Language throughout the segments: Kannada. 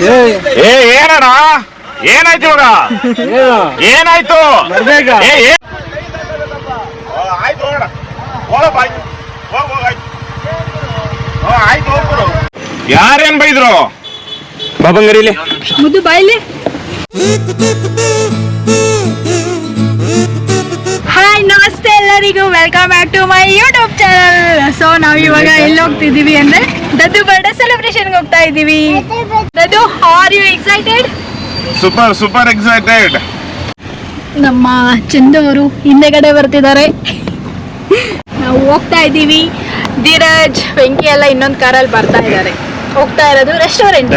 ಏನಣ್ಣ ಏನಾಯ್ತು ಇವಾಗ? ಏನಾಯ್ತು? ಯಾರೇನ್ ಬೈದ್ರು? ಬಾಬಂಗರಿಲಿ ಮುದ್ದು ಬಾಯ್ಲಿ. ಹಾಯ್ ನಮಸ್ತೆ ಎಲ್ಲರಿಗೂ, welcome back to my YouTube channel. So ನಾವು ಇವಾಗ ಎಲ್ಲಿ ಹೋಗ್ತಿದೀವಿ ಅಂದ್ರೆ ದದ್ದು ಬರ್ಡೇ ಸೆಲೆಬ್ರೇಷನ್ಗೆ ಹೋಗ್ತಾ ಇದೀವಿ. ದದ್ದು, are you excited? Super excited. ನಮ್ಮ ಚಂದು ಅವರು ಹಿಂದೆಗಡೆ ಬರ್ತಿದ್ದಾರೆ. ನಾವು ಹೋಗ್ತಾ ಇದ್ದೀವಿ. ಧೀರಜ್, ವೆಂಕಿ ಎಲ್ಲ ಇನ್ನೊಂದು ಕಾರಲ್ಲಿ ಬರ್ತಾ ಇದ್ದಾರೆ. ಹೋಗ್ತಾ ಇರೋದು ರೆಸ್ಟೋರೆಂಟ್.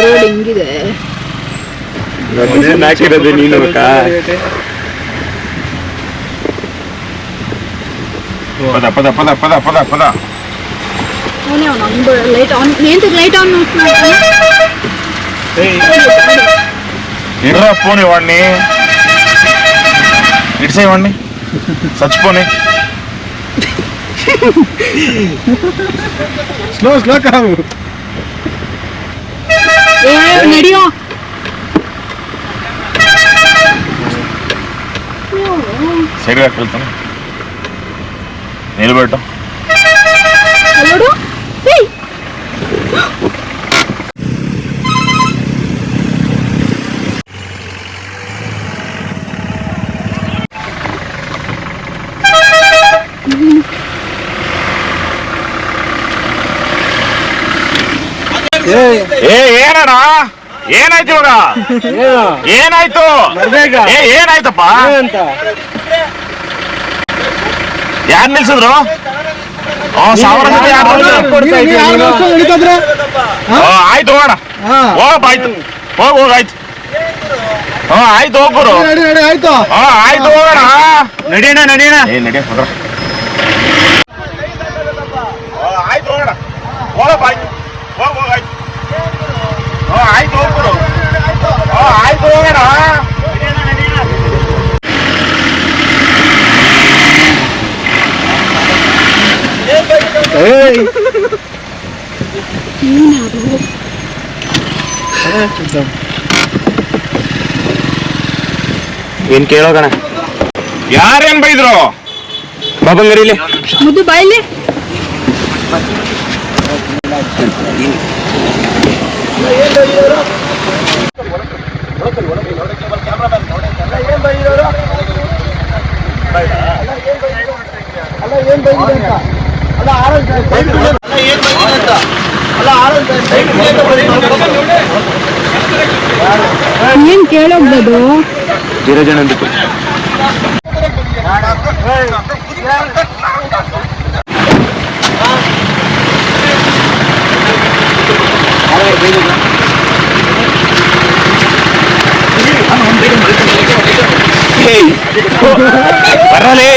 ರೋಡ್ ಹೆಂಗಿದೆ ನೀನು ಪದ light on light on Irra పోనీ వాడిని ఇడిసేవాడిని చచ్చిపోని స్లో కావు నడియో సైడ్గా వెళ్తాను నిలబెట్టాం ಏನಣ್ಣ ಏನಾಯ್ತು ಇವಾಗ? ಏನಾಯ್ತು? ಏನಾಯ್ತಪ್ಪ? ಯಾರು ನಿಲ್ಸಿದ್ರು? ಆಯ್ತು ಹೋಗೋಣ. ಆಯ್ತು ಹೋಗಾಯ್ತು. ಆಯ್ತು ಹೋಗ್ಬರು. ಆಯ್ತು ಹೋಗೋಣ. ನಡಿಯೋಣ ನಡಿಯೋಣ. ನಡಿಯ ಹೋಗ್ರ. ಆಯ್ತು ಹೋಗೋಣ. ಹೋಗಾಯ್ತು ಹೋಗಾಯ್ತು. ಆಯ್ತು ಹೋಗ್ಬರು. ಆಯ್ತು ಹೋಗೋಣ. ಏನ್ ಕೇಳೋಗಣ? ಯಾರೇನ್ ಬೈದ್ರು? ಬಾಬಂಗರಿಲಿ ಮುದ್ದು ಬಾಯ್ಲಿ. ಏನ್ ಕೇಳೋಗ್ಬೋದು? ಧೀರಜನ ಬರಲಿ.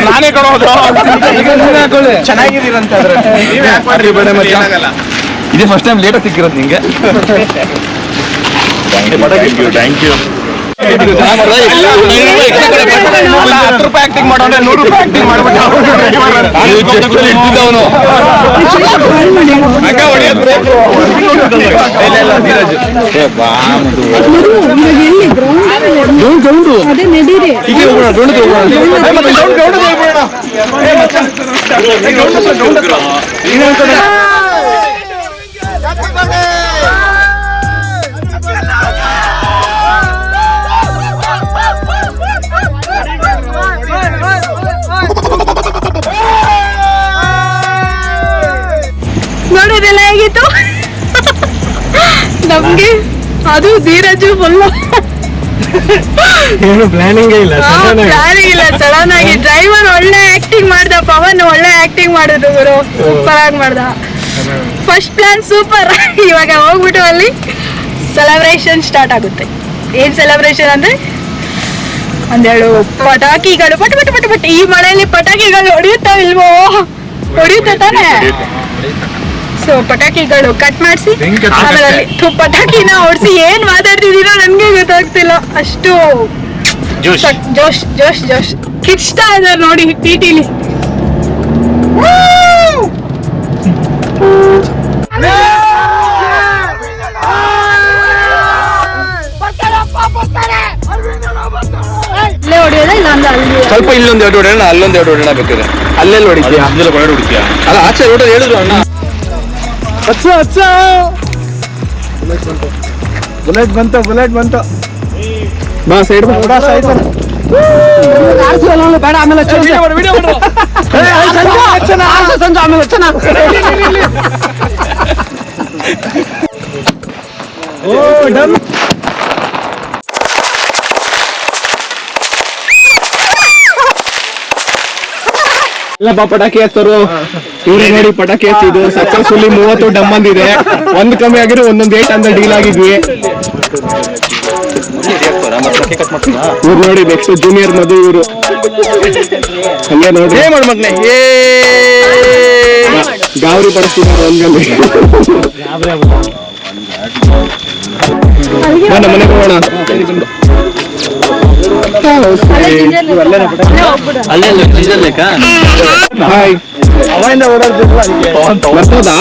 ನಾನೇ ಕೊಡೋದು ಚೆನ್ನಾಗಿದ್ದೀರಂತ. ಇದೇ ಫಸ್ಟ್ ಟೈಮ್ ಲೇಟ್ ಸಿಕ್ಕಿರೋದು ನಿಂಗೆ. Thank you. 10 ರೂಪಾಯಿ ಆಕ್ಟಿಂಗ್ ಮಾಡೋಣ, 100 ರೂಪಾಯಿ ಆಕ್ಟಿಂಗ್ ಮಾಡ್ಬಿಟ್ಟು ಅದು ಧೀರಜು ಫುಲ್ ಏನು ಪ್ಲಾನಿಂಗ್ ಇಲ್ಲ ಪ್ಲಾನಿಂಗ್ ಇಲ್ಲ, ಸಡನ್ ಆಗಿ. ಡ್ರೈವರ್ ಒಳ್ಳೆ ಆಕ್ಟಿಂಗ್ ಮಾಡ್ದ, ಪವನ್ ಒಳ್ಳೆ ಆಕ್ಟಿಂಗ್ ಮಾಡಿದ್ರು ಗುರು, ಸೂಪರ್ ಆಗಿ ಮಾಡ್ದ. First plan super. ಇವಾಗ ಹೋಗ್ಬಿಟ್ಟು ಅಲ್ಲಿ ಸೆಲೆಬ್ರೇಷನ್ ಸ್ಟಾರ್ಟ್ ಆಗುತ್ತೆ. ಏನ್ ಸೆಲೆಬ್ರೇಷನ್ ಅಂದ್ರೆ ಒಂದೆರಡು ಪಟಾಕಿಗಳು ಪಟ್ ಪಟ್ ಪಟ್ ಪಟ್. ಈ ಮಳೆಯಲ್ಲಿ ಪಟಾಕಿಗಳು ಹೊಡೆಯುತ್ತಾವಿಲ್ವೋ? ಹೊಡೆಯುತ್ತೆ ತಾನೆ. ಸೊ ಪಟಾಕಿಗಳು ಕಟ್ ಮಾಡಿಸಿ ಆಮೇಲೆ ಅಲ್ಲಿ ಪಟಾಕಿನ ಹೊಡ್ಸಿ ಏನ್ ಮಾತಾಡ್ತಿದ್ದೀರೋ ನನ್ಗೆ ಗೊತ್ತಾಗ್ತಿಲ್ಲ. ಅಷ್ಟು ಜೋಶ್ ಜೋಶ್ ಜೋಶ್ ಜೋಶ್ ಕಿಚ್ತಾ ಇದಾರೆ ನೋಡಿ ಟಿಟಿಲಿ. ಇಲ್ಲೇ ಹೊಡೆಯೋದ ಇಲ್ಲ ಅಂದ್ರೆ ಅಲ್ಲಿ ಸ್ವಲ್ಪ ಇಲ್ಲೊಂದು ಎರಡು ಹೊಡೆಯೋಣ, ಅಲ್ಲೊಂದು ಎರಡು ಹೊಡೆಯೋಣ ಬೇಕಾದ್ರೆ. ಅಲ್ಲೆಲ್ಲಿ ಹೊಡಿತೀಯಾ? ಹೊಡಿತೀಯಾ? ಅಲ್ಲ ಆಚೆ ರೋಡ್ ಹೇಳಿದ್ರು ಅಣ್ಣ. ಬುಲೆಟ್ ಬಂತು ಬಾ ಸೈಡ್ ಬೇಡ ಆಮೇಲೆ ಇಲ್ಲಪ್ಪ ಪಟಾಕಿ ಹಚ್ಚೋರು ಇವ್ರೆ ನೋಡಿ ಪಟಾಕಿ ಹಚ್ಚಿದ್ದು ಸಕ್ಸಸ್ಫುಲಿ 30 ಡಮ್ ಬಂದಿದೆ. ಒಂದ್ ಕಮ್ಮಿ ಆಗಿರೋ ಒಂದೊಂದು 8 ಅಂತ ಡೀಲ್ ಆಗಿದ್ವಿ. ಇವ್ರು ನೋಡಿ ನೆಕ್ಸ್ಟ್ ಜೂನಿಯರ್ ಮದು ಇವರು ಹಂಗೆ ನೋಡಿ ಮಗ್ನೆ ಗಾವರಿ ಪಡಿಸ್ತಿದ್ದಾರೆ ಒಂದ್ಗಲ್ಲಿ. ಬಾ ನಮ್ಮ ಮನೆಗೆ ಹೋಗೋಣ. ಹಾಯ್ ಅವಾಗಿಂದ ಬರ್ತದಾ?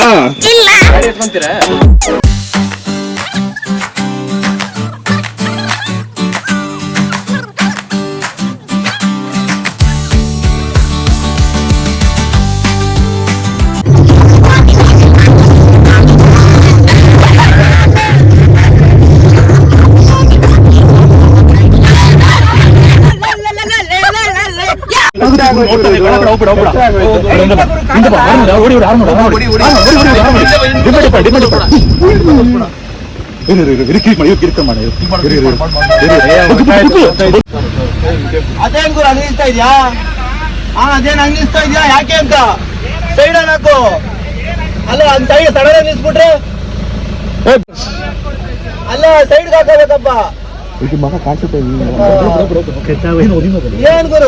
ಅದೇನ್ ಗುರು ಅಂಗಿಸ್ತಾ ಇದ್ಯಾ? ಅದೇನ್ ಅಂಗಿಸ್ತಾ ಇದ್ಯಾ? ಯಾಕೆ ಅಂತ ಸೈಡ್ ಹಾಕು. ಅಲ್ಲ ಸೈಡ್ ಸಡನ್ ನಿಲ್ಸ್ಬಿಟ್ರೆ ಅಲ್ಲ ಸೈಡ್ ಹಾಕೋಬೇಕಪ್ಪ. ಏನ್ ಗುರು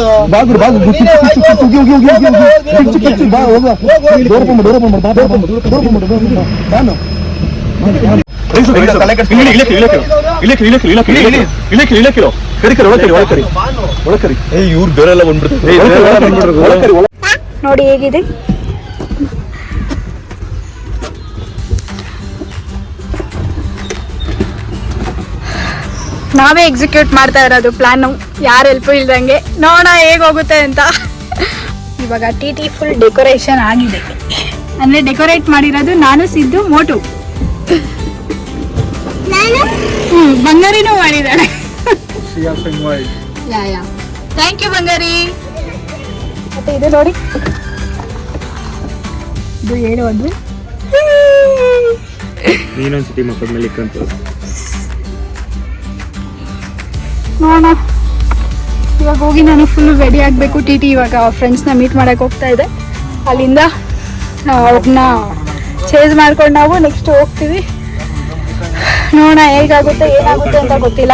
ಇವ್ರು ಬೇರೆಲ್ಲ ಬಂದ್ಬಿಡ್ತಾರೆ. ನೋಡಿ ಹೇಗಿದೆ. ನಾವೇ ಎಕ್ಸಿಕ್ಯೂಟ್ ಮಾಡ್ತಾ ಇರೋದು ಪ್ಲಾನ್, ಯಾರು ಹೆಲ್ಪ್ ಇಲ್ದಂಗೆ. ನೋಡೋಣ ಹೇಗೆ ಹೋಗುತ್ತೆ ಅಂತ. ಇವಾಗ ಟಿ ಫುಲ್ ಡೆಕೋರೇಷನ್ ಆಗಿದೆ, ಅಂದ್ರೆ ಡೆಕೋರೇಟ್ ಮಾಡಿರೋದು ನಾನು, ಸಿದ್ದು, ಮೋಟು. ಬಂಗಾರಿನೂ ಮಾಡಿದ್ದಾಳೆ. ಥ್ಯಾಂಕ್ ಯು ಬಂಗಾರಿ. ಮತ್ತೆ ಇದು ನೋಡಿ, ಇದು ಏನು ಅಂದ್ರೆ ನೀನೊಂದ್ಸತಿ ಮಕ್ಕಳ ಮೇಲೆ ಇಕ್ಕಂತ ನೋಡೋಣ. ಇವಾಗ ಹೋಗಿ ನಾನು ಫುಲ್ ರೆಡಿ ಆಗಬೇಕು. ಟಿ ಇವಾಗ ಫ್ರೆಂಡ್ಸ್ನ ಮೀಟ್ ಮಾಡಕ್ಕೆ ಹೋಗ್ತಾ ಇದೆ. ಅಲ್ಲಿಂದ ಅವ್ರನ್ನ ಚೇಂಜ್ ಮಾಡ್ಕೊಂಡು ನಾವು ನೆಕ್ಸ್ಟ್ ಹೋಗ್ತೀವಿ. ನೋಡೋಣ ಹೇಗಾಗುತ್ತೆ ಏನಾಗುತ್ತೆ ಅಂತ ಗೊತ್ತಿಲ್ಲ.